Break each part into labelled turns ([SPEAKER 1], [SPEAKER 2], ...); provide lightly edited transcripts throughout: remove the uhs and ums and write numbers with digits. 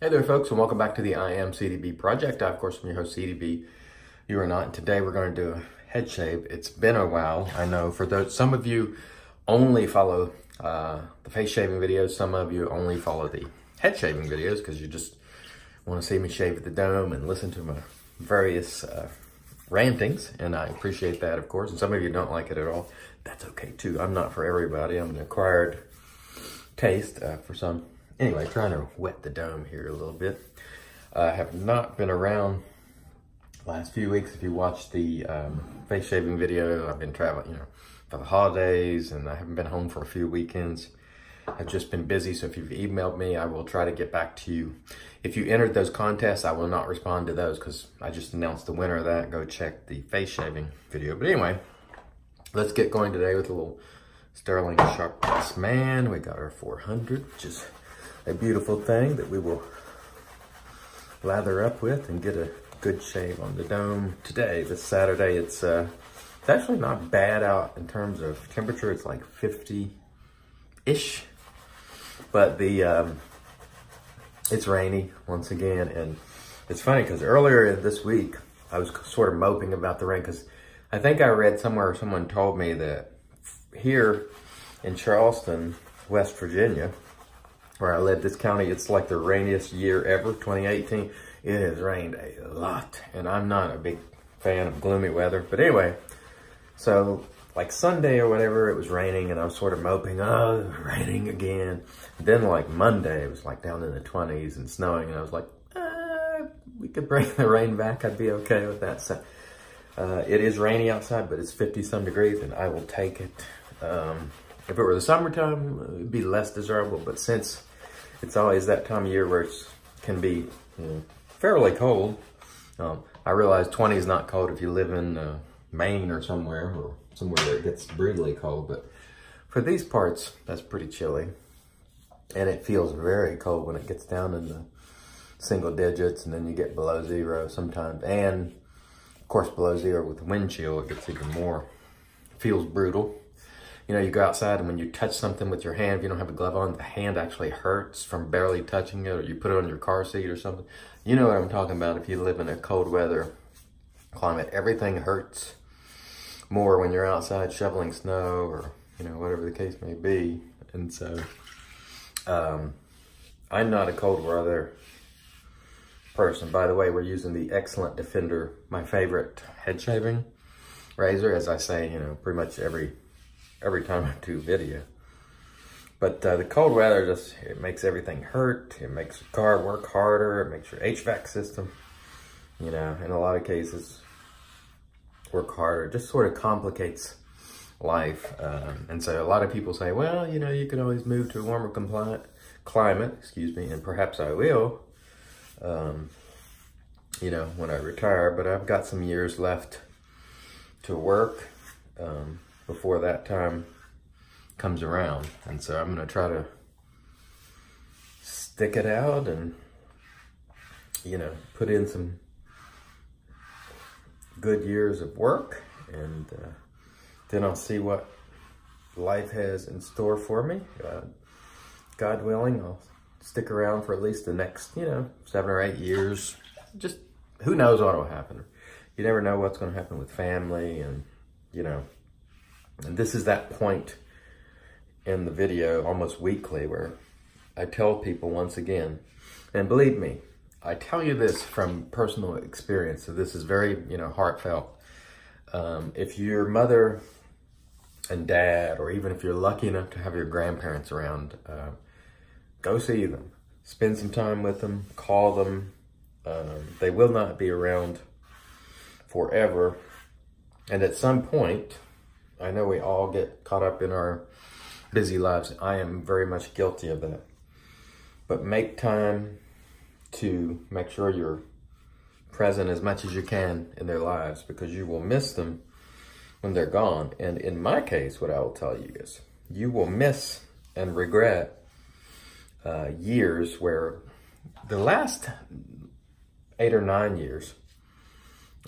[SPEAKER 1] Hey there folks, and welcome back to the I Am CDB project. I, of course, am your host CDB. You are not. Today we're going to do a head shave. It's been a while, I know. For those, some of you only follow the face shaving videos. Some of you only follow the head shaving videos because you just want to see me shave the dome and listen to my various rantings. And I appreciate that, of course. And some of you don't like it at all. That's okay too. I'm not for everybody. I'm an acquired taste for some. Anyway, trying to wet the dome here a little bit. I have not been around the last few weeks. If you watched the face shaving video, I've been traveling, for the holidays, and I haven't been home for a few weekends. I've just been busy, so if you've emailed me, I will try to get back to you. If you entered those contests, I will not respond to those because I just announced the winner of that. Go check the face shaving video. But anyway, let's get going today with a little Stirling Sharp Press Man. We got our 400, which is a beautiful thing that we will lather up with and get a good shave on the dome today. This Saturday, it's actually not bad out in terms of temperature. It's like 50-ish, but it's rainy once again. And it's funny because earlier this week, I was sort of moping about the rain because I think I read somewhere, someone told me that here in Charleston, West Virginia, where I live, this county, it's like the rainiest year ever, 2018. It has rained a lot, and I'm not a big fan of gloomy weather. But anyway, so like Sunday or whatever, it was raining, and I was sort of moping, oh, raining again. Then like Monday, it was like down in the 20s and snowing, and I was like, we could bring the rain back. I'd be okay with that. So it is rainy outside, but it's 50-some degrees, and I will take it. If it were the summertime, it would be less desirable, but since it's always that time of year where it can be fairly cold, I realize 20 is not cold if you live in Maine or somewhere where it gets brutally cold, but for these parts, that's pretty chilly. And it feels very cold when it gets down in the single digits, and then you get below zero sometimes. And of course, below zero with the wind chill, it gets even more, feels brutal. You go outside, and when you touch something with your hand, if you don't have a glove on, the hand actually hurts from barely touching it, or you put it on your car seat or something. You know what I'm talking about if you live in a cold weather climate. Everything hurts more when you're outside shoveling snow or, whatever the case may be. And so, I'm not a cold weather person. By the way, we're using the Excellent Defender, my favorite head shaving razor, as I say, pretty much every time I do video. But the cold weather it makes everything hurt. It makes the car work harder. It makes your HVAC system, in a lot of cases, work harder. It just sort of complicates life. And so a lot of people say, well, you can always move to a warmer climate, and perhaps I will, when I retire. But I've got some years left to work before that time comes around. And so I'm going to try to stick it out and, put in some good years of work. And then I'll see what life has in store for me. God willing, I'll stick around for at least the next, 7 or 8 years. Just who knows what will happen. You never know what's going to happen with family and, And this is that point in the video almost weekly where I tell people once again, and believe me, I tell you this from personal experience, so this is very, heartfelt. If your mother and dad, or even if you're lucky enough to have your grandparents around, go see them. Spend some time with them, call them. They will not be around forever. And at some point, I know we all get caught up in our busy lives. I am very much guilty of that. But make time to make sure you're present as much as you can in their lives, because you will miss them when they're gone. And in my case, what I will tell you is you will miss and regret years where the last 8 or 9 years,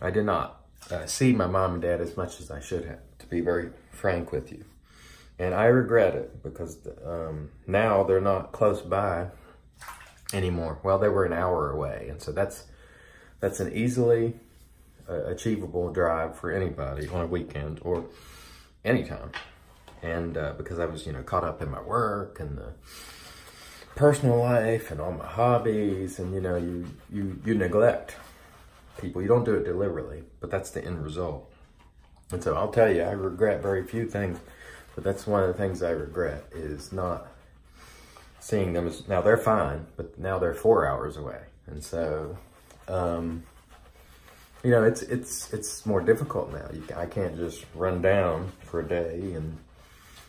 [SPEAKER 1] I did not see my mom and dad as much as I should have, to be very frank with you. And I regret it because now they're not close by. anymore. Well, they were an hour away. And so that's an easily achievable drive for anybody on a weekend or anytime. And because I was, caught up in my work and the personal life and all my hobbies, and you neglect people. You don't do it deliberately, but that's the end result. And so I'll tell you, I regret very few things, but that's one of the things I regret, is not seeing them. Now they're fine, but now they're 4 hours away. And so, it's more difficult now. I can't just run down for a day, and,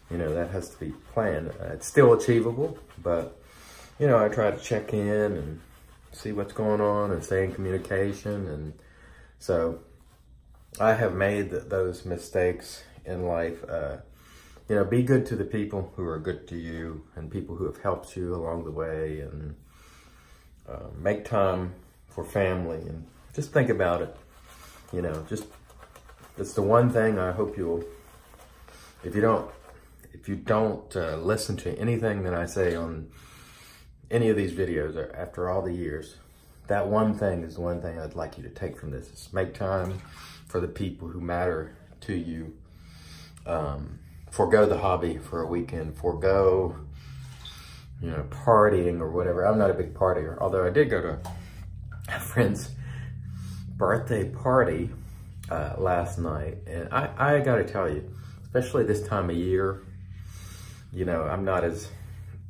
[SPEAKER 1] that has to be planned. It's still achievable, but, I try to check in and see what's going on and stay in communication. And so I have made those mistakes in life. Be good to the people who are good to you and people who have helped you along the way, and make time for family, and just think about it. It's the one thing I hope if you don't listen to anything that I say on any of these videos after all the years, that one thing is the one thing I'd like you to take from this, is make time for the people who matter to you. Forgo the hobby for a weekend, forgo, partying or whatever. I'm not a big partier, although I did go to a friend's birthday party last night. And I gotta tell you, especially this time of year, I'm not as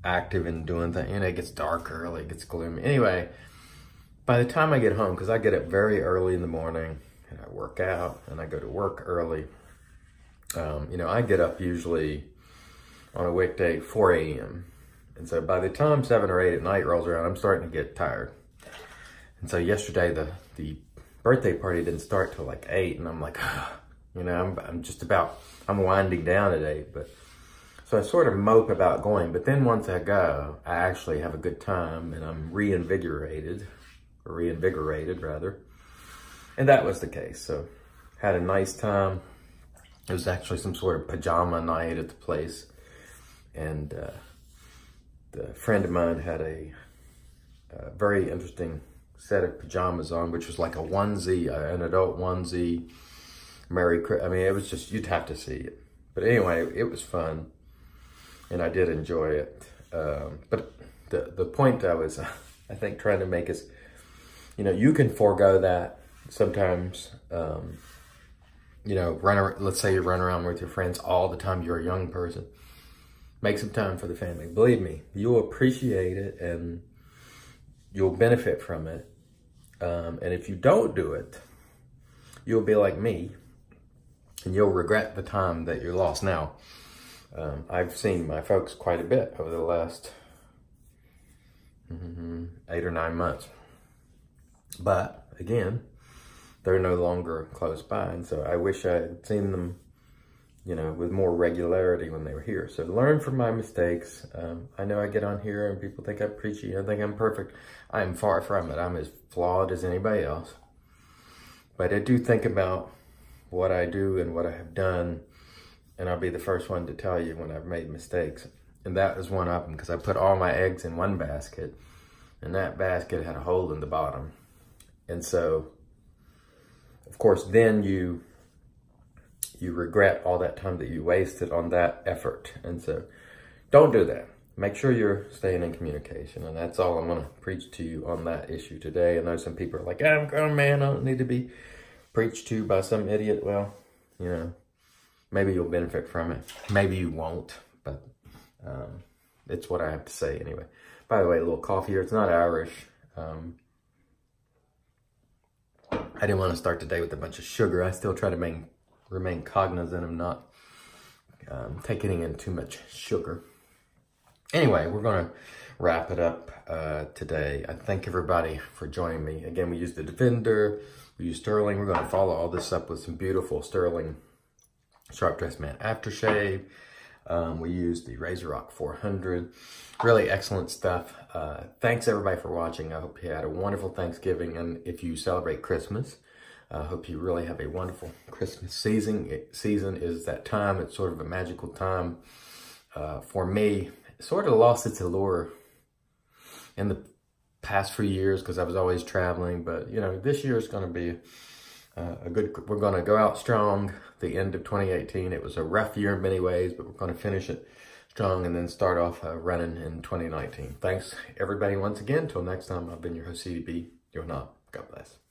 [SPEAKER 1] active in doing things. It gets dark early, it gets gloomy. Anyway, by the time I get home, because I get up very early in the morning, and I work out, and I go to work early. I get up usually on a weekday 4 a.m. And so by the time 7 or 8 at night rolls around, I'm starting to get tired. And so yesterday, the birthday party didn't start till like 8, and I'm like, I'm winding down at 8. But so I sort of mope about going, but then once I go, I actually have a good time, and I'm reinvigorated rather. And that was the case. So had a nice time. It was actually some sort of pajama night at the place. And the friend of mine had a very interesting set of pajamas on, which was like a onesie, an adult onesie. It was just, you'd have to see it. But anyway, it was fun, and I did enjoy it. But the point I was, I think, trying to make is, you can forego that sometimes. Let's say you run around with your friends all the time. You're a young person. Make some time for the family. Believe me, you'll appreciate it, and you'll benefit from it. And if you don't do it, you'll be like me, and you'll regret the time that you lost. Now, I've seen my folks quite a bit over the last 8 or 9 months. But again, they're no longer close by. And so I wish I had seen them, with more regularity when they were here. So learn from my mistakes. I know I get on here and people think I'm preachy. I think I'm perfect. I am far from it. I'm as flawed as anybody else. But I do think about what I do and what I have done. And I'll be the first one to tell you when I've made mistakes. And that is one of them, because I put all my eggs in one basket, and that basket had a hole in the bottom. And so, of course, then you regret all that time that you wasted on that effort. And so don't do that. Make sure you're staying in communication. And that's all I'm going to preach to you on that issue today. I know some people are like, I'm a grown man, I don't need to be preached to by some idiot. Well, maybe you'll benefit from it. Maybe you won't, but it's what I have to say anyway. By the way, a little coffee here. It's not Irish. I didn't want to start the day with a bunch of sugar. I still try to remain cognizant of not taking in too much sugar. Anyway, we're going to wrap it up today. I thank everybody for joining me. Again, we used the Defender, we used Stirling. We're going to follow all this up with some beautiful Stirling Sharp Dressed Man aftershave. We used the Razor Rock 400. Really excellent stuff. Thanks everybody for watching. I hope you had a wonderful Thanksgiving. And if you celebrate Christmas, I hope you really have a wonderful Christmas season. Season is that time. It's sort of a magical time. For me, it sort of lost its allure in the past few years because I was always traveling. But, you know, this year is going to be we're going to go out strong the end of 2018. It was a rough year in many ways, but we're going to finish it strong and then start off running in 2019. Thanks, everybody, once again. Till next time, I've been your host, CDB. You're not. God bless.